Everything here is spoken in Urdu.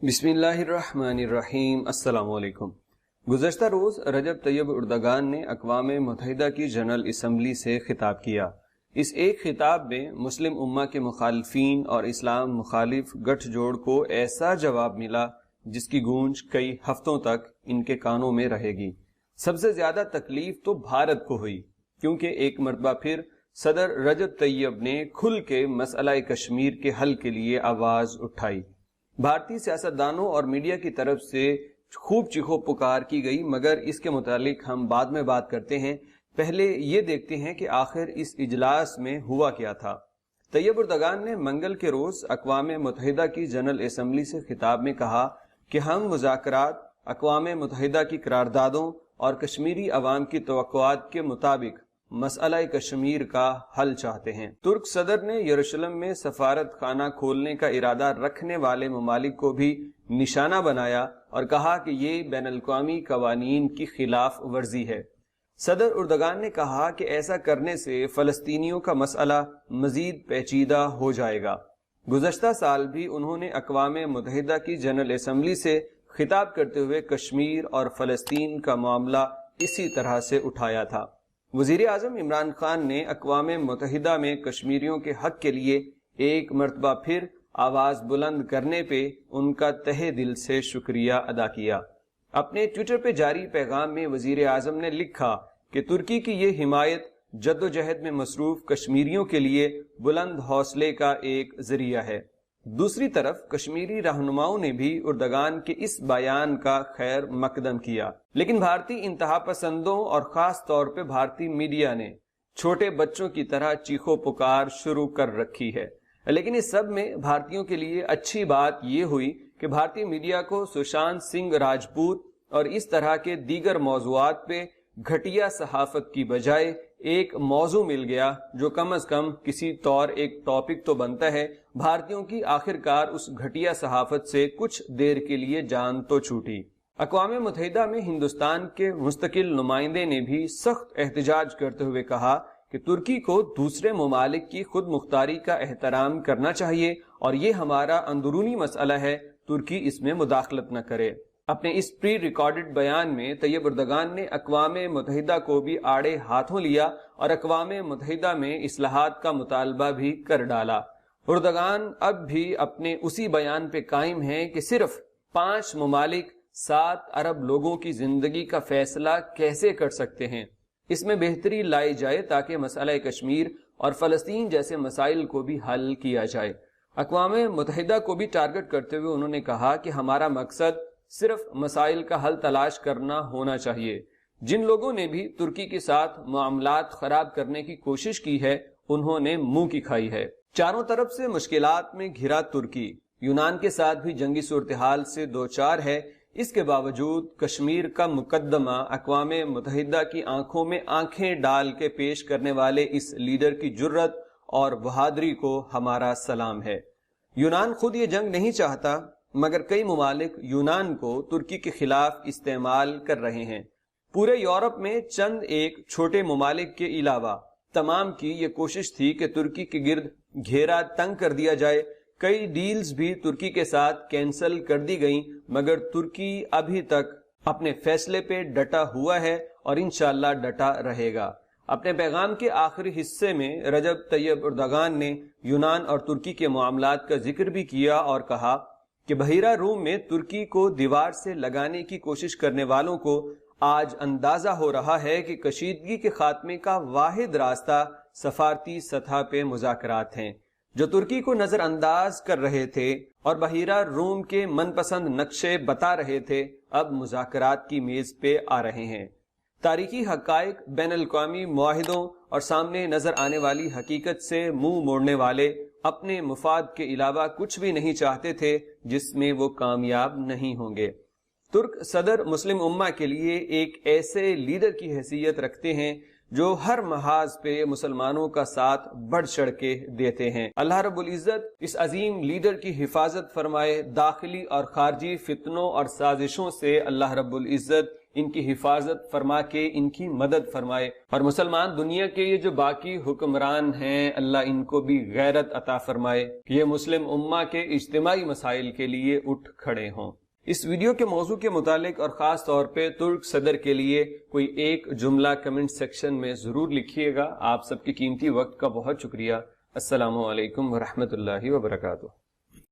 بسم اللہ الرحمن الرحیم۔ السلام علیکم۔ گزشتہ روز رجب طیب اردگان نے اقوام متحدہ کی جنرل اسمبلی سے خطاب کیا۔ اس ایک خطاب میں مسلم امہ کے مخالفین اور اسلام مخالف گٹھ جوڑ کو ایسا جواب ملا جس کی گونج کئی ہفتوں تک ان کے کانوں میں رہے گی۔ سب سے زیادہ تکلیف تو بھارت کو ہوئی، کیونکہ ایک مرتبہ پھر صدر رجب طیب نے کھل کے مسئلہ کشمیر کے حل کے لیے آواز اٹھائی۔ بھارتی سیاستدانوں اور میڈیا کی طرف سے خوب چیخو پکار کی گئی، مگر اس کے متعلق ہم بعد میں بات کرتے ہیں۔ پہلے یہ دیکھتے ہیں کہ آخر اس اجلاس میں ہوا کیا تھا۔ طیب اردگان نے منگل کے روز اقوام متحدہ کی جنرل اسمبلی سے خطاب میں کہا کہ ہم مذاکرات، اقوام متحدہ کی قراردادوں اور کشمیری عوام کی توقعات کے مطابق مسئلہ کشمیر کا حل چاہتے ہیں۔ ترک صدر نے یروشلم میں سفارت خانہ کھولنے کا ارادہ رکھنے والے ممالک کو بھی نشانہ بنایا اور کہا کہ یہ بین الاقوامی قوانین کی خلاف ورزی ہے۔ صدر اردگان نے کہا کہ ایسا کرنے سے فلسطینیوں کا مسئلہ مزید پیچیدہ ہو جائے گا۔ گزشتہ سال بھی انہوں نے اقوام متحدہ کی جنرل اسمبلی سے خطاب کرتے ہوئے کشمیر اور فلسطین کا معاملہ اسی طرح سے اٹھایا تھا۔ وزیر اعظم عمران خان نے اقوام متحدہ میں کشمیریوں کے حق کے لیے ایک مرتبہ پھر آواز بلند کرنے پہ ان کا تہہ دل سے شکریہ ادا کیا۔ اپنے ٹویٹر پہ جاری پیغام میں وزیر اعظم نے لکھا کہ ترکی کی یہ حمایت جدوجہد میں مصروف کشمیریوں کے لیے بلند حوصلے کا ایک ذریعہ ہے۔ دوسری طرف کشمیری رہنماؤں نے بھی اردگان کے اس بیان کا خیر مقدم کیا، لیکن بھارتی انتہا پسندوں اور خاص طور پہ بھارتی میڈیا نے چھوٹے بچوں کی طرح چیخو پکار شروع کر رکھی ہے۔ لیکن اس سب میں بھارتیوں کے لیے اچھی بات یہ ہوئی کہ بھارتی میڈیا کو سشانت سنگھ راجپوت اور اس طرح کے دیگر موضوعات پہ گھٹیا صحافت کی بجائے ایک موضوع مل گیا جو کم از کم کسی طور ایک ٹاپک تو بنتا ہے۔ بھارتیوں کی آخرکار اس گھٹیا صحافت سے کچھ دیر کے لیے جان تو چھوٹی۔ اقوام متحدہ میں ہندوستان کے مستقل نمائندے نے بھی سخت احتجاج کرتے ہوئے کہا کہ ترکی کو دوسرے ممالک کی خود مختاری کا احترام کرنا چاہیے اور یہ ہمارا اندرونی مسئلہ ہے، ترکی اس میں مداخلت نہ کرے۔ اپنے اس پری ریکارڈڈ بیان میں طیب اردگان نے اقوام متحدہ کو بھی آڑے ہاتھوں لیا اور اقوام متحدہ میں اصلاحات کا مطالبہ بھی کر ڈالا۔ اردگان اب بھی اپنے اسی بیان پہ قائم ہیں کہ صرف 5 ممالک 7 ارب لوگوں کی زندگی کا فیصلہ کیسے کر سکتے ہیں۔ اس میں بہتری لائی جائے تاکہ مسئلہ کشمیر اور فلسطین جیسے مسائل کو بھی حل کیا جائے۔ اقوام متحدہ کو بھی ٹارگٹ کرتے ہوئے انہوں نے کہا کہ ہمارا مقصد صرف مسائل کا حل تلاش کرنا ہونا چاہیے۔ جن لوگوں نے بھی ترکی کے ساتھ معاملات خراب کرنے کی کوشش کی ہے انہوں نے منہ کی کھائی ہے۔ چاروں طرف سے مشکلات میں گھرا ترکی یونان کے ساتھ بھی جنگی صورتحال سے دوچار ہے۔ اس کے باوجود کشمیر کا مقدمہ اقوام متحدہ کی آنکھوں میں آنکھیں ڈال کے پیش کرنے والے اس لیڈر کی جرت اور بہادری کو ہمارا سلام ہے۔ یونان خود یہ جنگ نہیں چاہتا، مگر کئی ممالک یونان کو ترکی کے خلاف استعمال کر رہے ہیں۔ پورے یورپ میں چند ایک چھوٹے ممالک کے علاوہ تمام کی یہ کوشش تھی کہ ترکی کے گرد گھیرا تنگ کر دیا جائے۔ کئی ڈیلز بھی ترکی کے ساتھ کینسل کر دی گئیں، مگر ترکی ابھی تک اپنے فیصلے پہ ڈٹا ہوا ہے اور انشاءاللہ ڈٹا رہے گا۔ اپنے پیغام کے آخری حصے میں رجب طیب اردگان نے یونان اور ترکی کے معاملات کا ذکر بھی کیا اور کہا کہ بحیرہ روم میں ترکی کو دیوار سے لگانے کی کوشش کرنے والوں کو آج اندازہ ہو رہا ہے کہ کشیدگی کے خاتمے کا واحد راستہ سفارتی سطح پہ مذاکرات ہیں۔ جو ترکی کو نظر انداز کر رہے تھے اور بحیرہ روم کے من پسند نقشے بتا رہے تھے، اب مذاکرات کی میز پہ آ رہے ہیں۔ تاریخی حقائق، بین الاقوامی معاہدوں اور سامنے نظر آنے والی حقیقت سے منہ موڑنے والے اپنے مفاد کے علاوہ کچھ بھی نہیں چاہتے تھے جس میں وہ کامیاب نہیں ہوں گے۔ ترک صدر مسلم امہ کے لیے ایک ایسے لیڈر کی حیثیت رکھتے ہیں جو ہر محاذ پہ مسلمانوں کا ساتھ بڑھ چڑھ کے دیتے ہیں۔ اللہ رب العزت اس عظیم لیڈر کی حفاظت فرمائے۔ داخلی اور خارجی فتنوں اور سازشوں سے اللہ رب العزت ان کی حفاظت فرما کے ان کی مدد فرمائے، اور مسلمان دنیا کے یہ جو باقی حکمران ہیں اللہ ان کو بھی غیرت عطا فرمائے کہ یہ مسلم امہ کے اجتماعی مسائل کے لیے اٹھ کھڑے ہوں۔ اس ویڈیو کے موضوع کے متعلق اور خاص طور پہ ترک صدر کے لیے کوئی ایک جملہ کمنٹ سیکشن میں ضرور لکھیے گا۔ آپ سب کے قیمتی وقت کا بہت شکریہ۔ السلام علیکم ورحمۃ اللہ وبرکاتہ۔